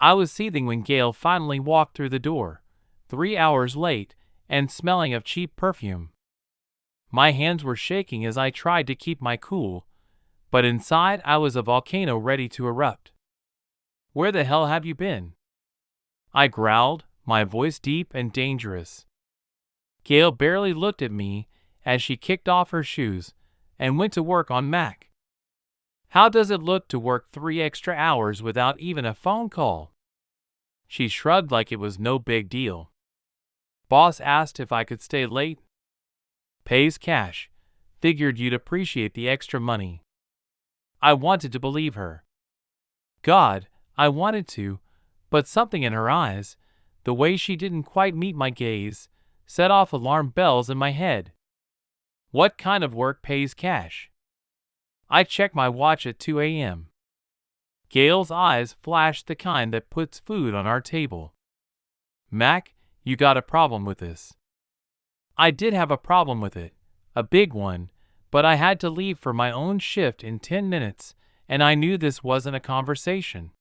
I was seething when Gail finally walked through the door, 3 hours late and smelling of cheap perfume. My hands were shaking as I tried to keep my cool, but inside I was a volcano ready to erupt. "Where the hell have you been?" I growled, my voice deep and dangerous. Gail barely looked at me as she kicked off her shoes and went to work on Mac. "How does it look to work 3 extra hours without even a phone call?" She shrugged like it was no big deal. "Boss asked if I could stay late." "Pays cash. Figured you'd appreciate the extra money." I wanted to believe her. God, I wanted to, but something in her eyes, the way she didn't quite meet my gaze, set off alarm bells in my head. What kind of work pays cash? I checked my watch at 2 a.m. Gail's eyes flashed the kind that puts food on our table. "Mac, you got a problem with this." I did have a problem with it, a big one, but I had to leave for my own shift in 10 minutes, and I knew this wasn't a conversation.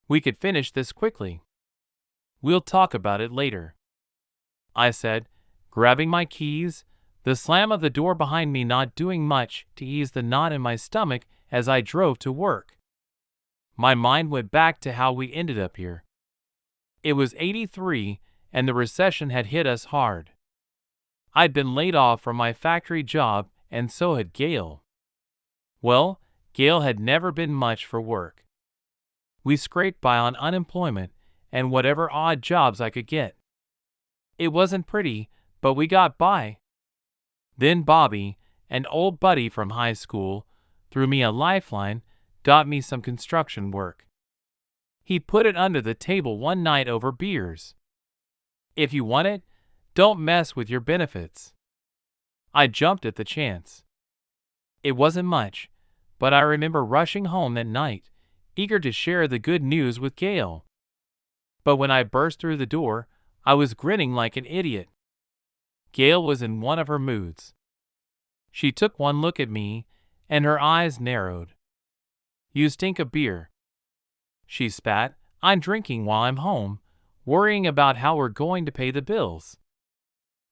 We could finish this quickly. "We'll talk about it later," I said, grabbing my keys, the slam of the door behind me not doing much to ease the knot in my stomach as I drove to work. My mind went back to how we ended up here. It was '83, and the recession had hit us hard. I'd been laid off from my factory job, and so had Gail. Well, Gail had never been much for work. We scraped by on unemployment and whatever odd jobs I could get. It wasn't pretty, but we got by. Then Bobby, an old buddy from high school, threw me a lifeline, got me some construction work. He put it under the table one night over beers. "If you want it, don't mess with your benefits." I jumped at the chance. It wasn't much, but I remember rushing home that night, eager to share the good news with Gail. But when I burst through the door, I was grinning like an idiot. Gail was in one of her moods. She took one look at me, and her eyes narrowed. "You stink of beer," she spat. "I'm drinking while I'm home, worrying about how we're going to pay the bills."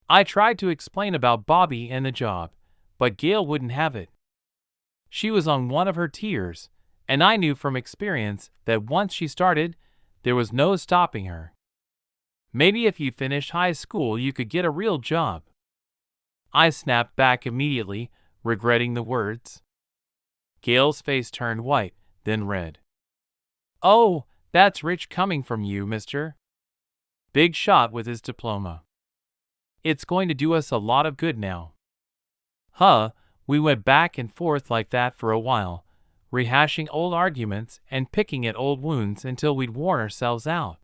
I tried to explain about Bobby and the job, but Gail wouldn't have it. She was on one of her tears, and I knew from experience that once she started, there was no stopping her. "Maybe if you finished high school you could get a real job." I snapped back immediately, regretting the words. Gail's face turned white, then red. "Oh, that's rich coming from you, mister." Big shot with his diploma. "It's going to do us a lot of good now." We went back and forth like that for a while, rehashing old arguments and picking at old wounds until we'd worn ourselves out.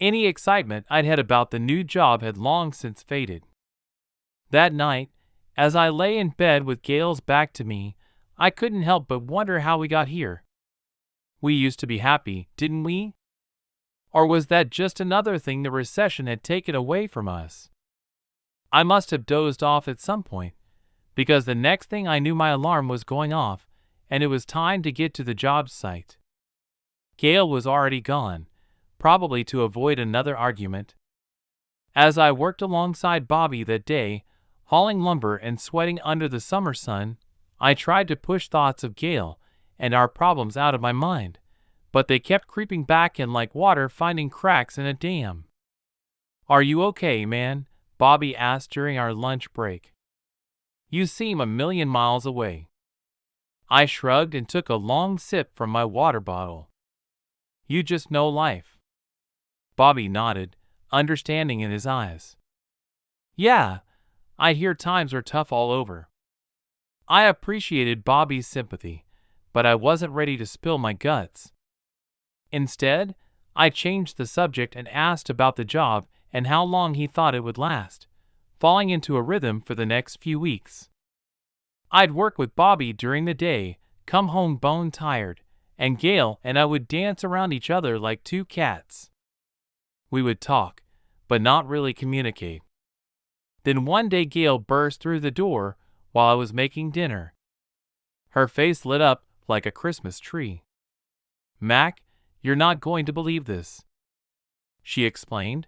Any excitement I'd had about the new job had long since faded. That night, as I lay in bed with Gail's back to me, I couldn't help but wonder how we got here. We used to be happy, didn't we? Or was that just another thing the recession had taken away from us? I must have dozed off at some point, because the next thing I knew my alarm was going off, and it was time to get to the job site. Gail was already gone, probably to avoid another argument. As I worked alongside Bobby that day, hauling lumber and sweating under the summer sun, I tried to push thoughts of Gail and our problems out of my mind, but they kept creeping back in like water finding cracks in a dam. "Are you okay, man?" Bobby asked during our lunch break. "You seem a million miles away." I shrugged and took a long sip from my water bottle. "You just know life." Bobby nodded, understanding in his eyes. "Yeah, I hear times are tough all over." I appreciated Bobby's sympathy, but I wasn't ready to spill my guts. Instead, I changed the subject and asked about the job and how long he thought it would last, falling into a rhythm for the next few weeks. I'd work with Bobby during the day, come home bone-tired, and Gail and I would dance around each other like two cats. We would talk, but not really communicate. Then one day Gail burst through the door while I was making dinner. Her face lit up like a Christmas tree. "Mac, "You're not going to believe this," she explained,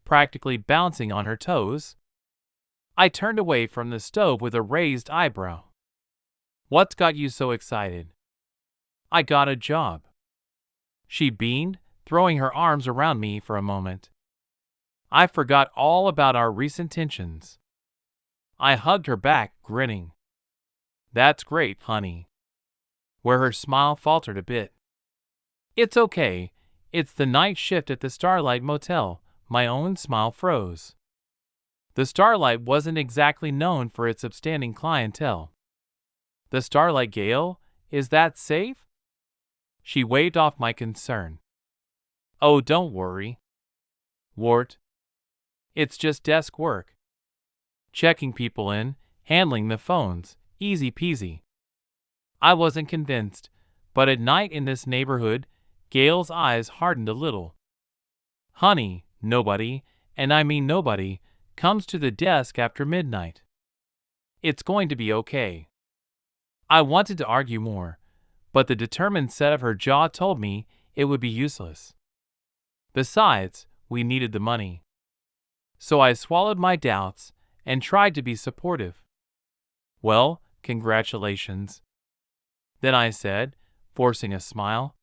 practically bouncing on her toes. I turned away from the stove with a raised eyebrow. "What's got you so excited?" "I got a job," she beamed, throwing her arms around me for a moment. I forgot all about our recent tensions. I hugged her back, grinning. "That's great, honey," where her smile faltered a bit. "It's okay. It's the night shift at the Starlight Motel." My own smile froze. The Starlight wasn't exactly known for its upstanding clientele. "The Starlight, Gail? Is that safe?" She waved off my concern. "Oh, don't worry, Wart. It's just desk work. Checking people in, handling the phones, easy peasy." I wasn't convinced, but at night in this neighborhood, Gail's eyes hardened a little. "Honey, nobody, and I mean nobody, comes to the desk after midnight. It's going to be okay." I wanted to argue more, but the determined set of her jaw told me it would be useless. Besides, we needed the money. So I swallowed my doubts and tried to be supportive. "Well, congratulations," then I said, forcing a smile.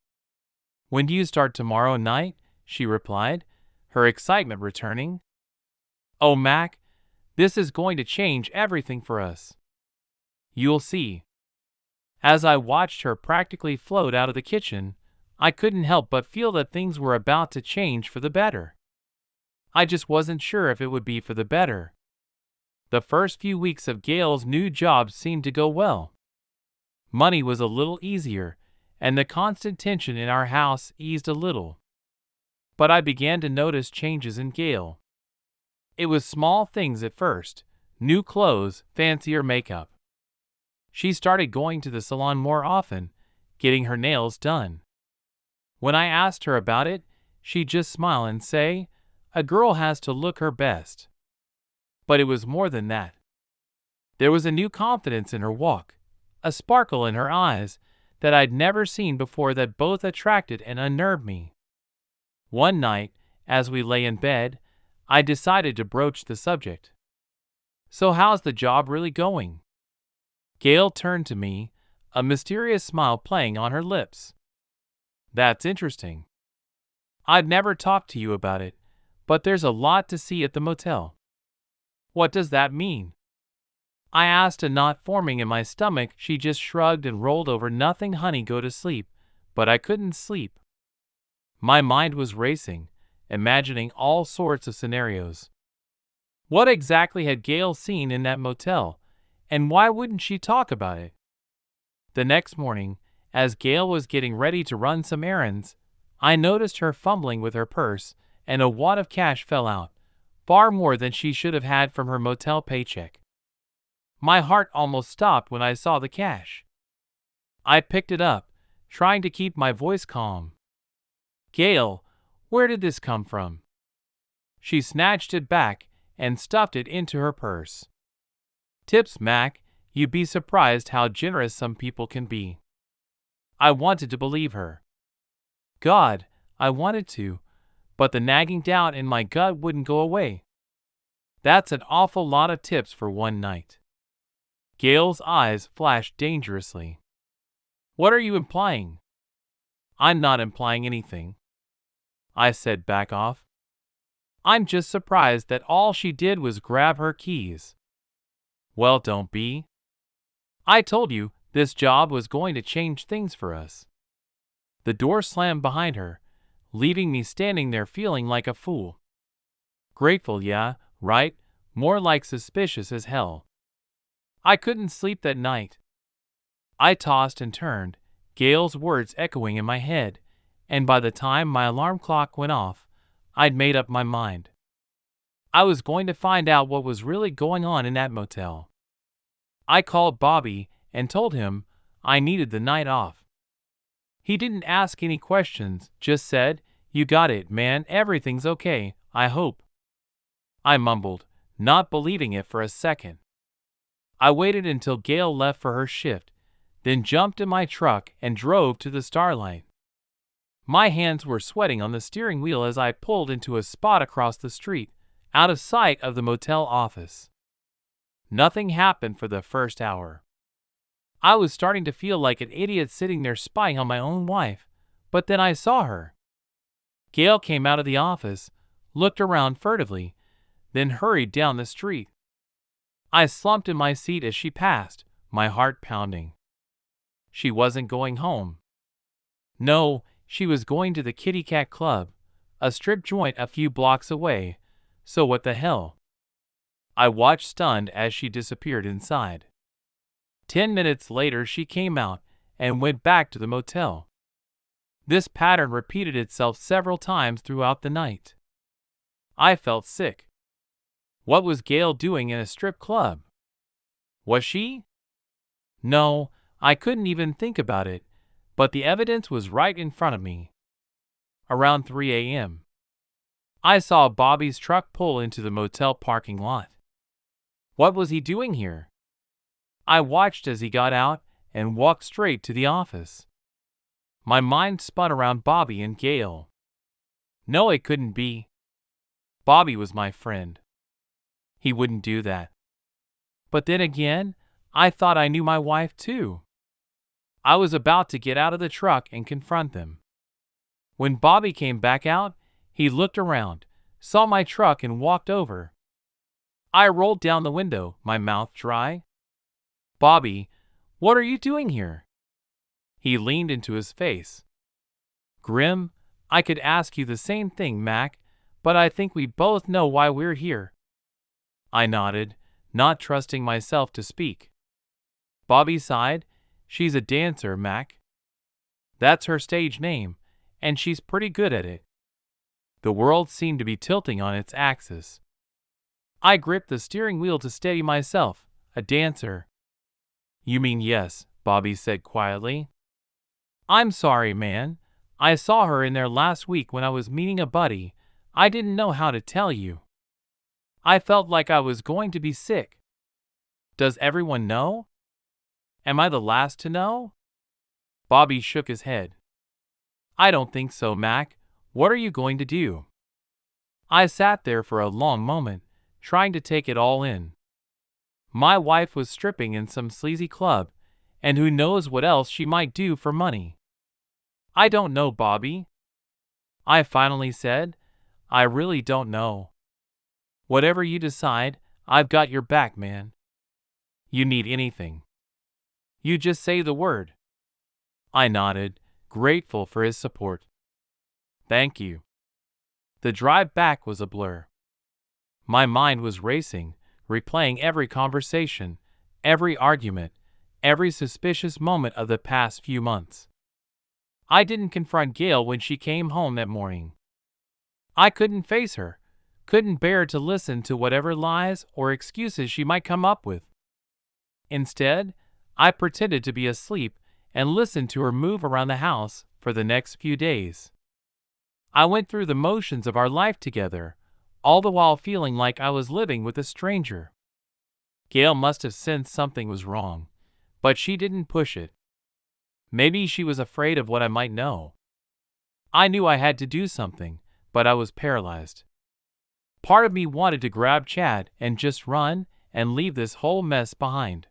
"When do you start tomorrow night?" she replied, her excitement returning. "Oh, Mac, this is going to change everything for us. You'll see." As I watched her practically float out of the kitchen, I couldn't help but feel that things were about to change for the better. I just wasn't sure if it would be for the better. The first few weeks of Gail's new job seemed to go well. Money was a little easier, and the constant tension in our house eased a little. But I began to notice changes in Gail. It was small things at first: new clothes, fancier makeup. She started going to the salon more often, getting her nails done. When I asked her about it, she'd just smile and say, "A girl has to look her best." But it was more than that. There was a new confidence in her walk, a sparkle in her eyes that I'd never seen before that both attracted and unnerved me. One night, as we lay in bed, I decided to broach the subject. "So how's the job really going?" Gail turned to me, a mysterious smile playing on her lips. "That's interesting. I'd never talked to you about it, but there's a lot to see at the motel." "What does that mean?" I asked, a knot forming in my stomach. She just shrugged and rolled over. "Nothing, honey, go to sleep." But I couldn't sleep. My mind was racing, imagining all sorts of scenarios. What exactly had Gail seen in that motel, and why wouldn't she talk about it? The next morning, as Gail was getting ready to run some errands, I noticed her fumbling with her purse, and a wad of cash fell out, far more than she should have had from her motel paycheck. My heart almost stopped when I saw the cash. I picked it up, trying to keep my voice calm. "Gail, where did this come from?" She snatched it back and stuffed it into her purse. "Tips, Mac. You'd be surprised how generous some people can be." I wanted to believe her. God, I wanted to, but the nagging doubt in my gut wouldn't go away. "That's an awful lot of tips for one night." Gail's eyes flashed dangerously. "What are you implying?" "I'm not implying anything," I said. "Back off. I'm just surprised that all she did was grab her keys." "Well, don't be. I told you this job was going to change things for us." The door slammed behind her, leaving me standing there feeling like a fool. Grateful, yeah, right, more like suspicious as hell. I couldn't sleep that night. I tossed and turned, Gail's words echoing in my head, and by the time my alarm clock went off, I'd made up my mind. I was going to find out what was really going on in that motel. I called Bobby and told him I needed the night off. He didn't ask any questions, just said, "You got it, man, everything's okay, I hope." I mumbled, not believing it for a second. I waited until Gail left for her shift, then jumped in my truck and drove to the Starlight. My hands were sweating on the steering wheel as I pulled into a spot across the street, out of sight of the motel office. Nothing happened for the first hour. I was starting to feel like an idiot sitting there spying on my own wife, but then I saw her. Gail came out of the office, looked around furtively, then hurried down the street. I slumped in my seat as she passed, my heart pounding. She wasn't going home. No, she was going to the Kitty Cat Club, a strip joint a few blocks away, so what the hell? I watched stunned as she disappeared inside. 10 minutes later she came out and went back to the motel. This pattern repeated itself several times throughout the night. I felt sick. What was Gail doing in a strip club? Was she? No, I couldn't even think about it, but the evidence was right in front of me. Around 3 a.m., I saw Bobby's truck pull into the motel parking lot. What was he doing here? I watched as he got out and walked straight to the office. My mind spun around Bobby and Gail. No, it couldn't be. Bobby was my friend. He wouldn't do that. But then again, I thought I knew my wife too. I was about to get out of the truck and confront them. When Bobby came back out, he looked around, saw my truck and walked over. I rolled down the window, my mouth dry. Bobby, what are you doing here? He leaned into his face. Grim, I could ask you the same thing, Mac, but I think we both know why we're here. I nodded, not trusting myself to speak. Bobby sighed. She's a dancer, Mac. That's her stage name, and she's pretty good at it. The world seemed to be tilting on its axis. I gripped the steering wheel to steady myself. A dancer. You mean yes, Bobby said quietly. I'm sorry, man. I saw her in there last week when I was meeting a buddy. I didn't know how to tell you. I felt like I was going to be sick. Does everyone know? Am I the last to know? Bobby shook his head. I don't think so, Mac. What are you going to do? I sat there for a long moment, trying to take it all in. My wife was stripping in some sleazy club, and who knows what else she might do for money. I don't know, Bobby. I finally said, I really don't know. Whatever you decide, I've got your back, man. You need anything. You just say the word. I nodded, grateful for his support. Thank you. The drive back was a blur. My mind was racing, replaying every conversation, every argument, every suspicious moment of the past few months. I didn't confront Gail when she came home that morning. I couldn't face her, couldn't bear to listen to whatever lies or excuses she might come up with. Instead, I pretended to be asleep and listened to her move around the house for the next few days. I went through the motions of our life together, all the while feeling like I was living with a stranger. Gail must have sensed something was wrong, but she didn't push it. Maybe she was afraid of what I might know. I knew I had to do something, but I was paralyzed. Part of me wanted to grab Chad and just run and leave this whole mess behind.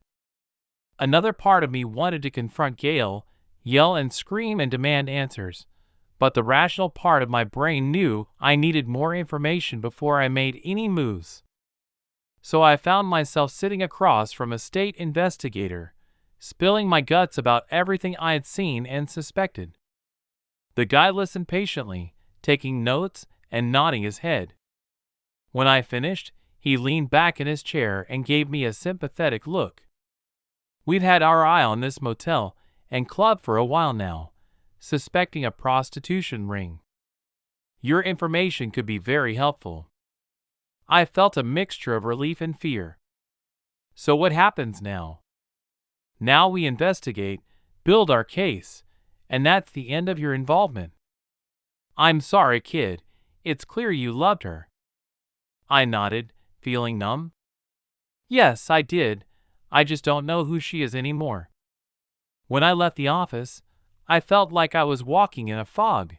Another part of me wanted to confront Gail, yell and scream and demand answers, but the rational part of my brain knew I needed more information before I made any moves. So I found myself sitting across from a state investigator, spilling my guts about everything I had seen and suspected. The guy listened patiently, taking notes and nodding his head. When I finished, he leaned back in his chair and gave me a sympathetic look. We've had our eye on this motel and club for a while now, suspecting a prostitution ring. Your information could be very helpful. I felt a mixture of relief and fear. So what happens now? Now we investigate, build our case, and that's the end of your involvement. I'm sorry, kid. It's clear you loved her. I nodded, feeling numb. Yes, I did. I just don't know who she is anymore. When I left the office, I felt like I was walking in a fog.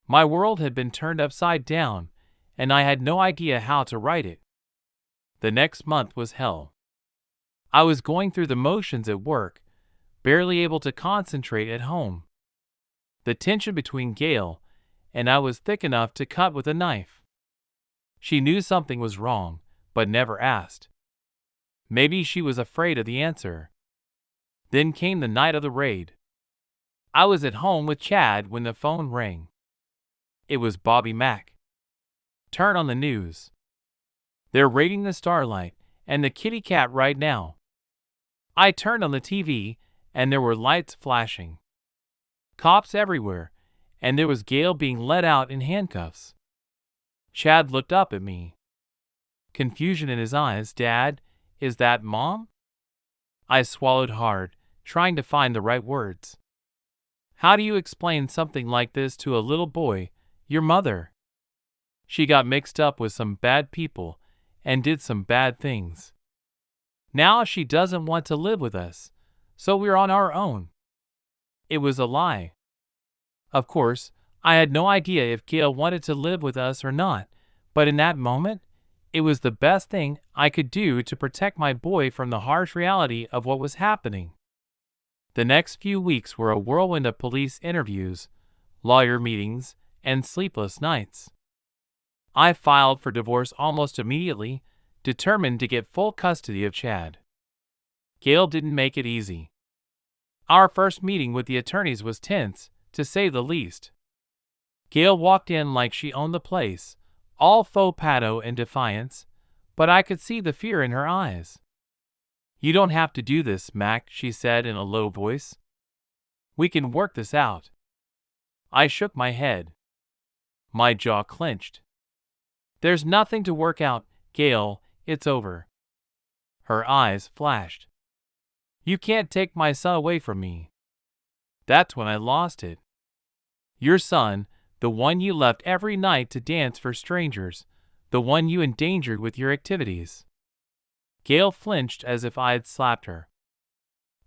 My world had been turned upside down, and I had no idea how to right it. The next month was hell. I was going through the motions at work, barely able to concentrate at home. The tension between Gail and I was thick enough to cut with a knife. She knew something was wrong, but never asked. Maybe she was afraid of the answer. Then came the night of the raid. I was at home with Chad when the phone rang. It was Bobby Mack. Turn on the news. They're raiding the Starlight and the Kitty Cat right now. I turned on the TV and there were lights flashing. Cops everywhere, and there was Gail being let out in handcuffs. Chad looked up at me. Confusion in his eyes. Dad, is that Mom? I swallowed hard, trying to find the right words. How do you explain something like this to a little boy, your mother? She got mixed up with some bad people and did some bad things. Now she doesn't want to live with us, so we're on our own. It was a lie. Of course, I had no idea if Gail wanted to live with us or not, but in that moment, it was the best thing I could do to protect my boy from the harsh reality of what was happening. The next few weeks were a whirlwind of police interviews, lawyer meetings, and sleepless nights. I filed for divorce almost immediately, determined to get full custody of Chad. Gail didn't make it easy. Our first meeting with the attorneys was tense, to say the least. Gail walked in like she owned the place, all faux pato and defiance, but I could see the fear in her eyes. You don't have to do this, Mac, she said in a low voice. We can work this out. I shook my head. My jaw clenched. There's nothing to work out, Gail, it's over. Her eyes flashed. You can't take my son away from me. That's when I lost it. Your son, the one you left every night to dance for strangers, the one you endangered with your activities. Gail flinched as if I had slapped her.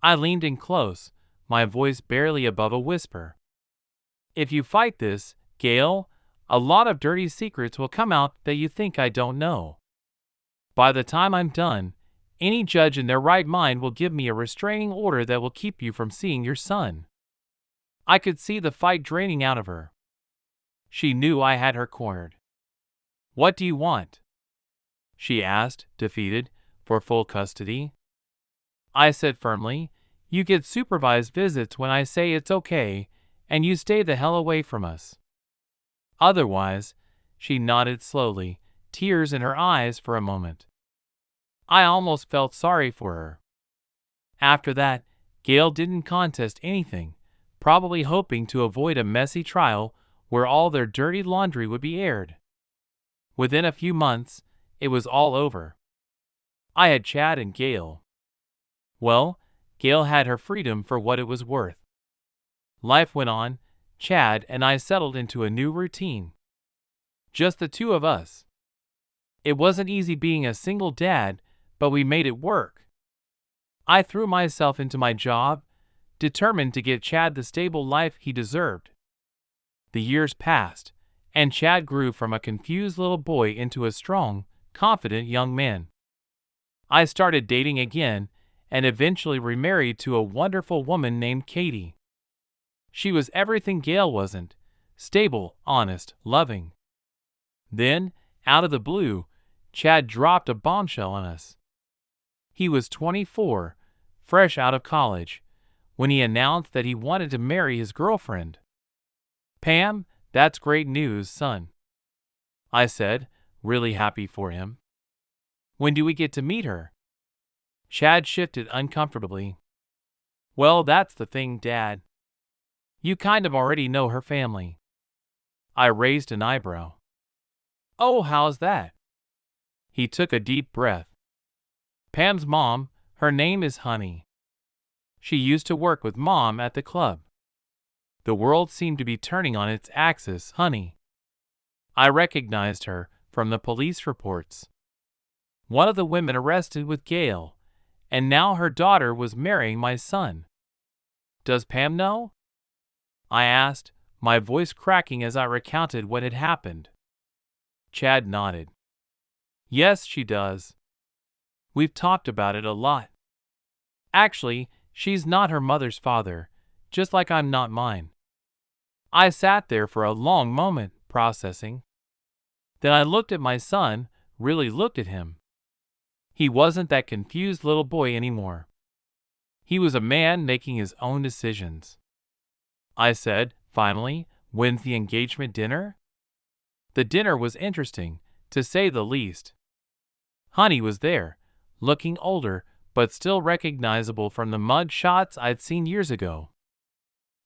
I leaned in close, my voice barely above a whisper. If you fight this, Gail, a lot of dirty secrets will come out that you think I don't know. By the time I'm done, any judge in their right mind will give me a restraining order that will keep you from seeing your son. I could see the fight draining out of her. She knew I had her cornered. What do you want? She asked, defeated, for full custody. I said firmly, you get supervised visits when I say it's okay, and you stay the hell away from us. Otherwise, she nodded slowly, tears in her eyes for a moment. I almost felt sorry for her. After that, Gail didn't contest anything, probably hoping to avoid a messy trial where all their dirty laundry would be aired. Within a few months, it was all over. I had Chad and Gail. Well, Gail had her freedom for what it was worth. Life went on. Chad and I settled into a new routine. Just the two of us. It wasn't easy being a single dad, but we made it work. I threw myself into my job, determined to get Chad the stable life he deserved. The years passed, and Chad grew from a confused little boy into a strong, confident young man. I started dating again and eventually remarried to a wonderful woman named Katie. She was everything Gail wasn't: stable, honest, loving. Then, out of the blue, Chad dropped a bombshell on us. He was 24, fresh out of college, when he announced that he wanted to marry his girlfriend. Pam, that's great news, son, I said, really happy for him. When do we get to meet her? Chad shifted uncomfortably. Well, that's the thing, Dad. You kind of already know her family. I raised an eyebrow. Oh, how's that? He took a deep breath. Pam's mom, her name is Honey. She used to work with Mom at the club. The world seemed to be turning on its axis, Honey. I recognized her from the police reports. One of the women arrested with Gail, and now her daughter was marrying my son. Does Pam know? I asked, my voice cracking as I recounted what had happened. Chad nodded. Yes, she does. We've talked about it a lot. Actually, she's not her mother's father, just like I'm not mine. I sat there for a long moment, processing. Then I looked at my son, really looked at him. He wasn't that confused little boy anymore. He was a man making his own decisions. I said, finally, when's the engagement dinner? The dinner was interesting, to say the least. Honey was there, looking older, but still recognizable from the mug shots I'd seen years ago.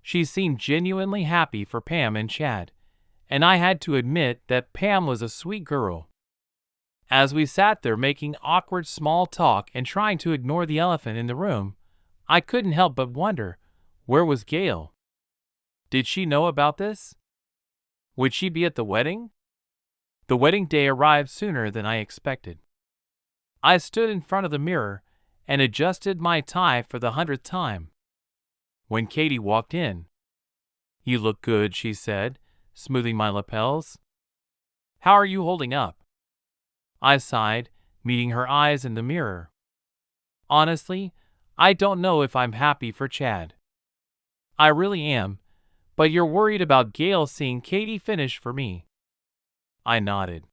She seemed genuinely happy for Pam and Chad, and I had to admit that Pam was a sweet girl. As we sat there making awkward small talk and trying to ignore the elephant in the room, I couldn't help but wonder, where was Gail? Did she know about this? Would she be at the wedding? The wedding day arrived sooner than I expected. I stood in front of the mirror and adjusted my tie for the 100th time. When Katie walked in, "You look good," she said, smoothing my lapels. "How are you holding up?" I sighed, meeting her eyes in the mirror. Honestly, I don't know if I'm happy for Chad. I really am, but you're worried about Gail seeing Katie finish for me. I nodded.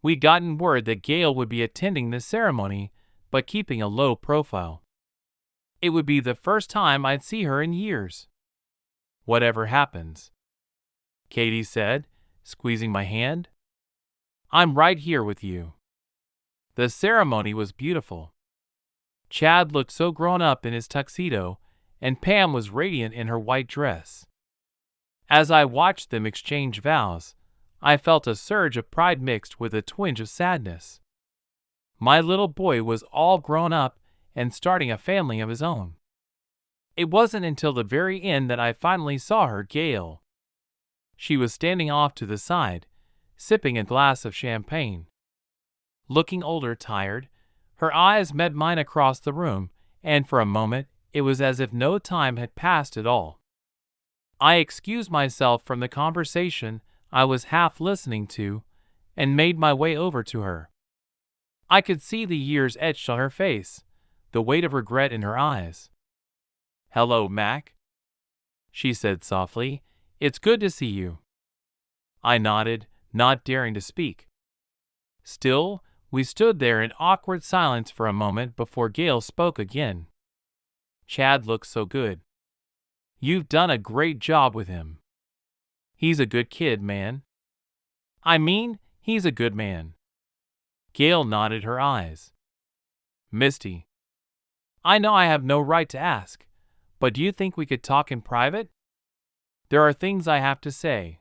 We'd gotten word that Gail would be attending the ceremony, but keeping a low profile. It would be the first time I'd see her in years. Whatever happens, Katie said, squeezing my hand, I'm right here with you. The ceremony was beautiful. Chad looked so grown up in his tuxedo, and Pam was radiant in her white dress. As I watched them exchange vows, I felt a surge of pride mixed with a twinge of sadness. My little boy was all grown up and starting a family of his own. It wasn't until the very end that I finally saw her, Gail. She was standing off to the side, sipping a glass of champagne. Looking older, tired, her eyes met mine across the room, and for a moment it was as if no time had passed at all. I excused myself from the conversation I was half listening to and made my way over to her. I could see the years etched on her face, the weight of regret in her eyes. "Hello, Mac," she said softly. "It's good to see you." I nodded, not daring to speak. Still, we stood there in awkward silence for a moment before Gail spoke again. "Chad looks so good. You've done a great job with him. He's a good kid, man." "I mean, he's a good man." Gail nodded her eyes. "Misty, I know I have no right to ask, but do you think we could talk in private? There are things I have to say."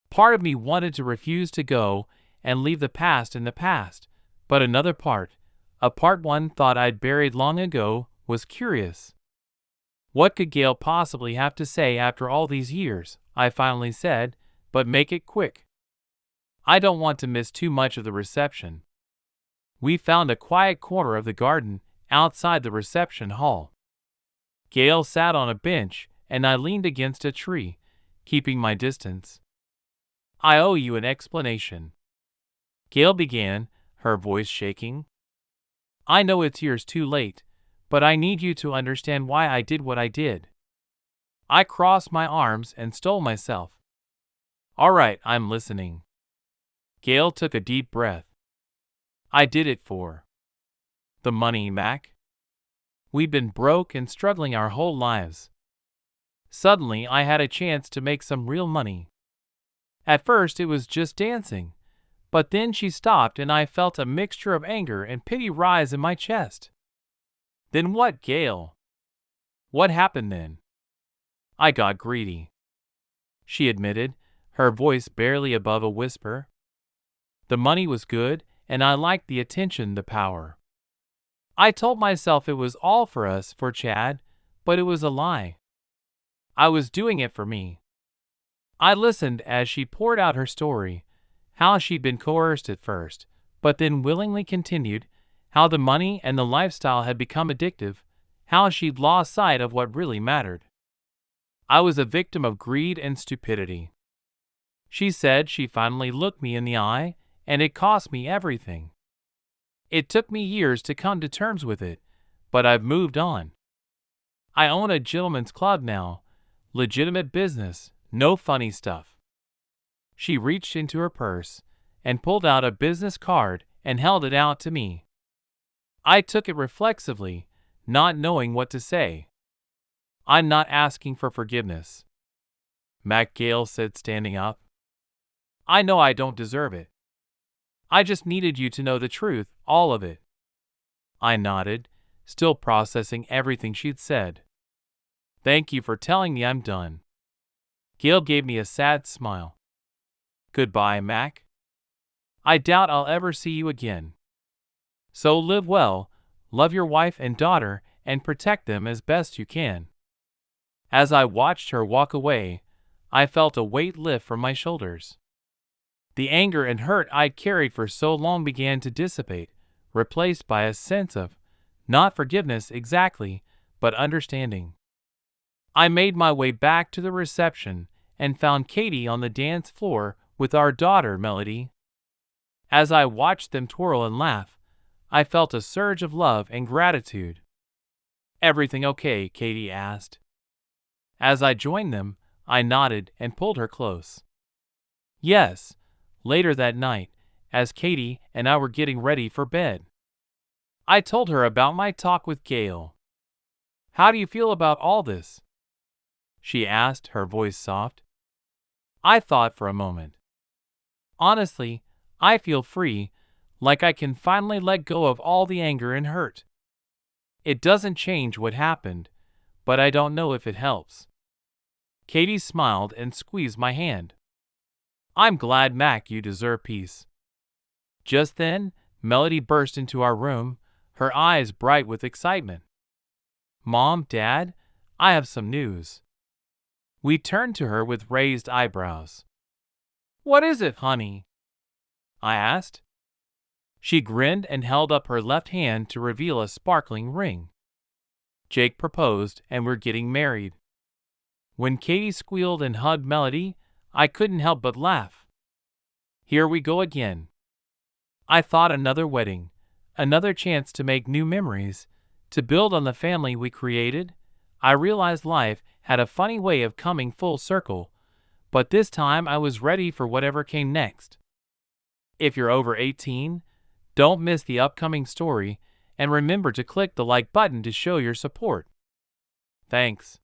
Part of me wanted to refuse to go and leave the past in the past, but another part, a part one thought I'd buried long ago, was curious. "What could Gail possibly have to say after all these years?" I finally said, "but make it quick. I don't want to miss too much of the reception." We found a quiet corner of the garden outside the reception hall. Gail sat on a bench and I leaned against a tree, keeping my distance. "I owe you an explanation," Gail began, her voice shaking. "I know it's years too late, but I need you to understand why I did what I did. I crossed my arms and stole myself." "All right, I'm listening." Gail took a deep breath. "I did it for the money, Mac. We'd been broke and struggling our whole lives. Suddenly, I had a chance to make some real money. At first, it was just dancing, but then she stopped and I felt a mixture of anger and pity rise in my chest." "Then what, Gail? What happened then?" "I got greedy," she admitted, her voice barely above a whisper. "The money was good, and I liked the attention, the power. I told myself it was all for us, for Chad, but it was a lie. I was doing it for me." I listened as she poured out her story, how she'd been coerced at first, but then willingly continued, how the money and the lifestyle had become addictive, how she'd lost sight of what really mattered. I was a victim of greed and stupidity. She said she finally looked me in the eye, and it cost me everything. It took me years to come to terms with it, but I've moved on. I own a gentleman's club now, legitimate business, no funny stuff. She reached into her purse and pulled out a business card and held it out to me. I took it reflexively, not knowing what to say. I'm not asking for forgiveness, Mac Gale said, standing up. I know I don't deserve it. I just needed you to know the truth, all of it. I nodded, still processing everything she'd said. Thank you for telling me I'm done. Gale gave me a sad smile. Goodbye, Mac. I doubt I'll ever see you again. So live well, love your wife and daughter, and protect them as best you can. As I watched her walk away, I felt a weight lift from my shoulders. The anger and hurt I'd carried for so long began to dissipate, replaced by a sense of, not forgiveness exactly, but understanding. I made my way back to the reception and found Katie on the dance floor with our daughter, Melody. As I watched them twirl and laugh, I felt a surge of love and gratitude. Everything okay? Katie asked. As I joined them, I nodded and pulled her close. Yes, later that night, as Katie and I were getting ready for bed, I told her about my talk with Gale. How do you feel about all this? She asked, her voice soft. I thought for a moment. Honestly, I feel free, like I can finally let go of all the anger and hurt. It doesn't change what happened, but I don't know if it helps. Katie smiled and squeezed my hand. I'm glad, Mac, you deserve peace. Just then, Melody burst into our room, her eyes bright with excitement. Mom, Dad, I have some news. We turned to her with raised eyebrows. What is it, honey? I asked. She grinned and held up her left hand to reveal a sparkling ring. Jake proposed, and we're getting married. When Katie squealed and hugged Melody, I couldn't help but laugh. Here we go again. I thought another wedding, another chance to make new memories, to build on the family we created. I realized life had a funny way of coming full circle, but this time I was ready for whatever came next. If you're over 18, don't miss the upcoming story, and remember to click the like button to show your support. Thanks.